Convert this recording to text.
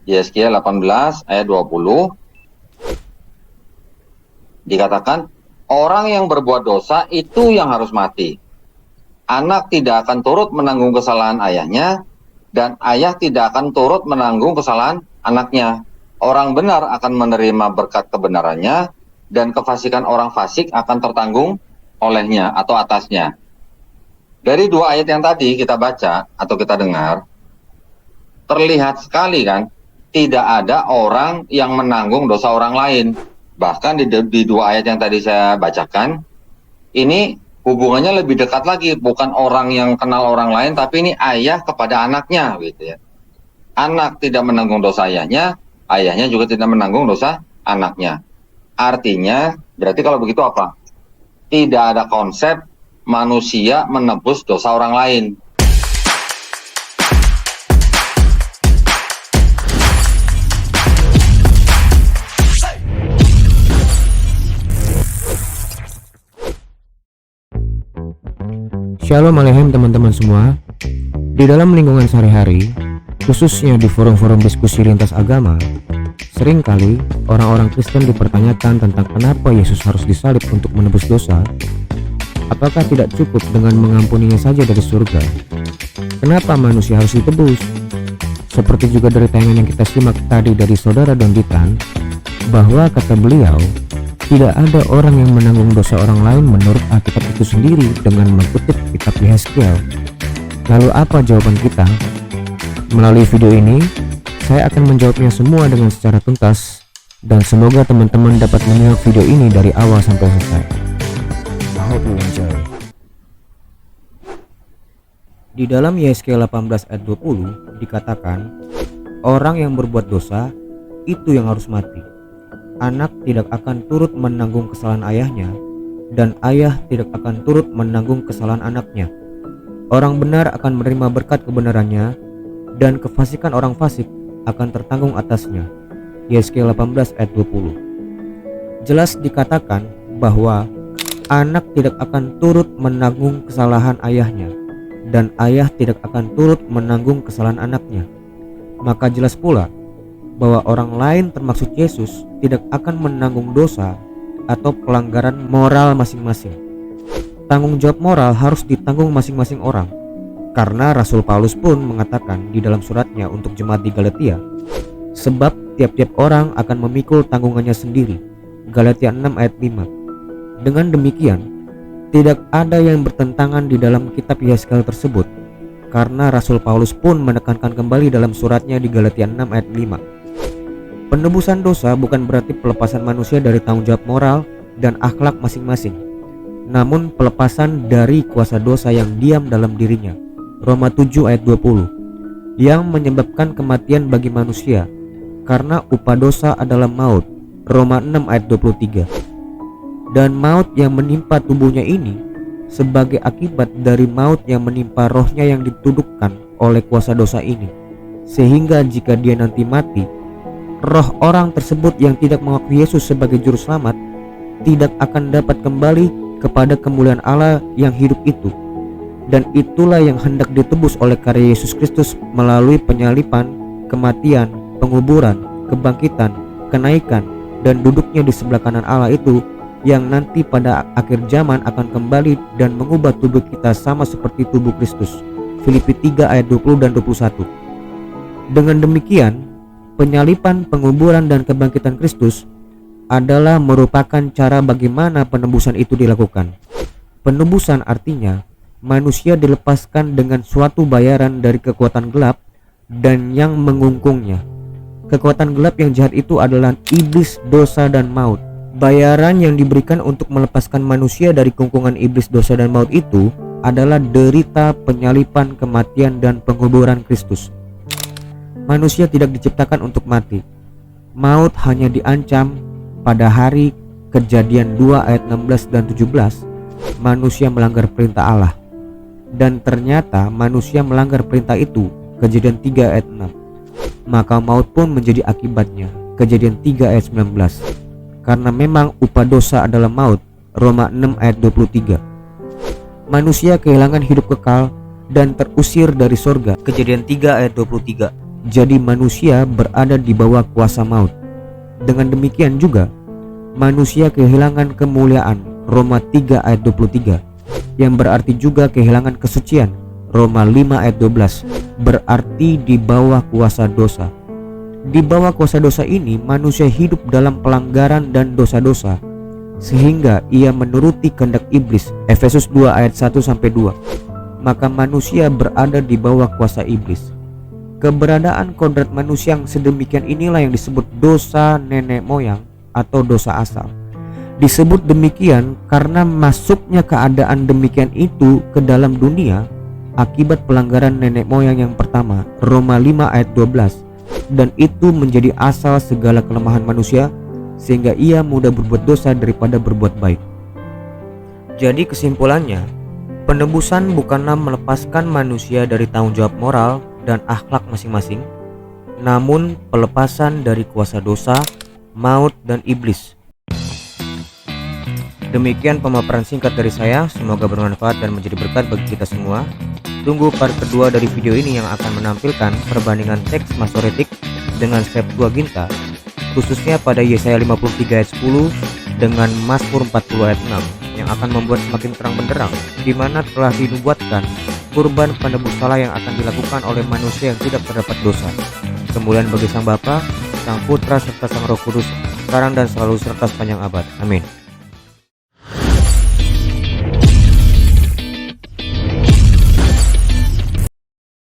Yesaya 18 ayat 20 dikatakan, orang yang berbuat dosa itu yang harus mati. Anak tidak akan turut menanggung kesalahan ayahnya, dan ayah tidak akan turut menanggung kesalahan anaknya. Orang benar akan menerima berkat kebenarannya, dan kefasikan orang fasik akan tertanggung olehnya atau atasnya. Dari dua ayat yang tadi kita baca atau kita dengar, terlihat sekali kan, tidak ada orang yang menanggung dosa orang lain. Bahkan di dua ayat yang tadi saya bacakan, ini hubungannya lebih dekat lagi, bukan orang yang kenal orang lain, tapi ini ayah kepada anaknya, gitu ya. Anak tidak menanggung dosa ayahnya, ayahnya juga tidak menanggung dosa anaknya. Artinya, berarti kalau begitu apa? Tidak ada konsep manusia menebus dosa orang lain. Shalom Aleichem teman-teman semua. Di dalam lingkungan sehari-hari, khususnya di forum-forum diskusi lintas agama, seringkali orang-orang Kristen dipertanyakan tentang kenapa Yesus harus disalib untuk menebus dosa. Apakah tidak cukup dengan mengampuninya saja dari surga? Kenapa manusia harus ditebus? Seperti juga dari tayangan yang kita simak tadi dari saudara Donditan, bahwa kata beliau, tidak ada orang yang menanggung dosa orang lain menurut Alkitab itu sendiri, dengan mengutip kitab Yesaya. Lalu apa jawaban kita? Melalui video ini, saya akan menjawabnya semua dengan secara tuntas, dan semoga teman-teman dapat menyimak video ini dari awal sampai selesai. I hope you enjoy. Di dalam Yesaya 18 ayat 20 dikatakan, orang yang berbuat dosa itu yang harus mati. Anak tidak akan turut menanggung kesalahan ayahnya, dan ayah tidak akan turut menanggung kesalahan anaknya. Orang benar akan menerima berkat kebenarannya, dan kefasikan orang fasik akan tertanggung atasnya. Yesaya 18 ayat 20. Jelas dikatakan bahwa anak tidak akan turut menanggung kesalahan ayahnya, dan ayah tidak akan turut menanggung kesalahan anaknya. Maka jelas pula bahwa orang lain termasuk Yesus tidak akan menanggung dosa atau pelanggaran moral masing-masing. Tanggung jawab moral harus ditanggung masing-masing orang, karena Rasul Paulus pun mengatakan di dalam suratnya untuk jemaat di Galatia, sebab tiap-tiap orang akan memikul tanggungannya sendiri. Galatia 6 ayat 5. Dengan demikian, tidak ada yang bertentangan di dalam kitab Yesaya tersebut, karena Rasul Paulus pun menekankan kembali dalam suratnya di Galatia 6 ayat 5. Penebusan dosa bukan berarti pelepasan manusia dari tanggung jawab moral dan akhlak masing-masing, namun pelepasan dari kuasa dosa yang diam dalam dirinya. Roma 7 ayat 20, yang menyebabkan kematian bagi manusia, karena upah dosa adalah maut. Roma 6 ayat 23. Dan maut yang menimpa tubuhnya ini sebagai akibat dari maut yang menimpa rohnya yang ditudukkan oleh kuasa dosa ini, sehingga jika dia nanti mati, roh orang tersebut yang tidak mengakui Yesus sebagai juru selamat tidak akan dapat kembali kepada kemuliaan Allah yang hidup itu. Dan itulah yang hendak ditebus oleh karya Yesus Kristus melalui penyalipan, kematian, penguburan, kebangkitan, kenaikan, dan duduknya di sebelah kanan Allah itu, yang nanti pada akhir zaman akan kembali dan mengubah tubuh kita sama seperti tubuh Kristus. Filipi 3 ayat 20 dan 21. Dengan demikian, penyalipan, penguburan, dan kebangkitan Kristus adalah merupakan cara bagaimana penebusan itu dilakukan. Penebusan artinya manusia dilepaskan dengan suatu bayaran dari kekuatan gelap dan yang mengungkungnya. Kekuatan gelap yang jahat itu adalah iblis, dosa, dan maut. Bayaran yang diberikan untuk melepaskan manusia dari kungkungan iblis, dosa, dan maut itu adalah derita, penyalipan, kematian, dan penguburan Kristus. Manusia tidak diciptakan untuk mati. Maut hanya diancam pada hari Kejadian 2 ayat 16 dan 17. Manusia melanggar perintah Allah, dan ternyata manusia melanggar perintah itu. Kejadian 3 ayat 6. Maka maut pun menjadi akibatnya. Kejadian 3 ayat 19. Karena memang upah dosa adalah maut. Roma 6 ayat 23. Manusia kehilangan hidup kekal dan terusir dari sorga. Kejadian 3 ayat 23. jadi manusia berada di bawah kuasa maut. Dengan demikian juga manusia kehilangan kemuliaan, Roma 3 ayat 23, yang berarti juga kehilangan kesucian, Roma 5 ayat 12, berarti di bawah kuasa dosa. Di bawah kuasa dosa ini manusia hidup dalam pelanggaran dan dosa-dosa, sehingga ia menuruti kehendak iblis, Efesus 2 ayat 1-2. Maka manusia berada di bawah kuasa iblis. Keberadaan kodrat manusia yang sedemikian inilah yang disebut dosa nenek moyang atau dosa asal. Disebut demikian karena masuknya keadaan demikian itu ke dalam dunia akibat pelanggaran nenek moyang yang pertama, Roma 5 ayat 12, dan itu menjadi asal segala kelemahan manusia, sehingga ia mudah berbuat dosa daripada berbuat baik. Jadi kesimpulannya, penebusan bukanlah melepaskan manusia dari tanggung jawab moral dan akhlak masing-masing, namun pelepasan dari kuasa dosa, maut, dan iblis. Demikian pemaparan singkat dari saya, semoga bermanfaat dan menjadi berkat bagi kita semua. Tunggu part kedua dari video ini yang akan menampilkan perbandingan teks Masoretik dengan Septuaginta, khususnya pada Yesaya 53 ayat 10 dengan Mazmur 40 ayat 6, yang akan membuat semakin terang benderang di mana telah dinubuatkan kurban penebus salah yang akan dilakukan oleh manusia yang tidak terdapat dosa. Kemuliaan bagi Sang Bapa, Sang Putra serta Sang Roh Kudus, sekarang dan selalu serta sepanjang abad. Amin.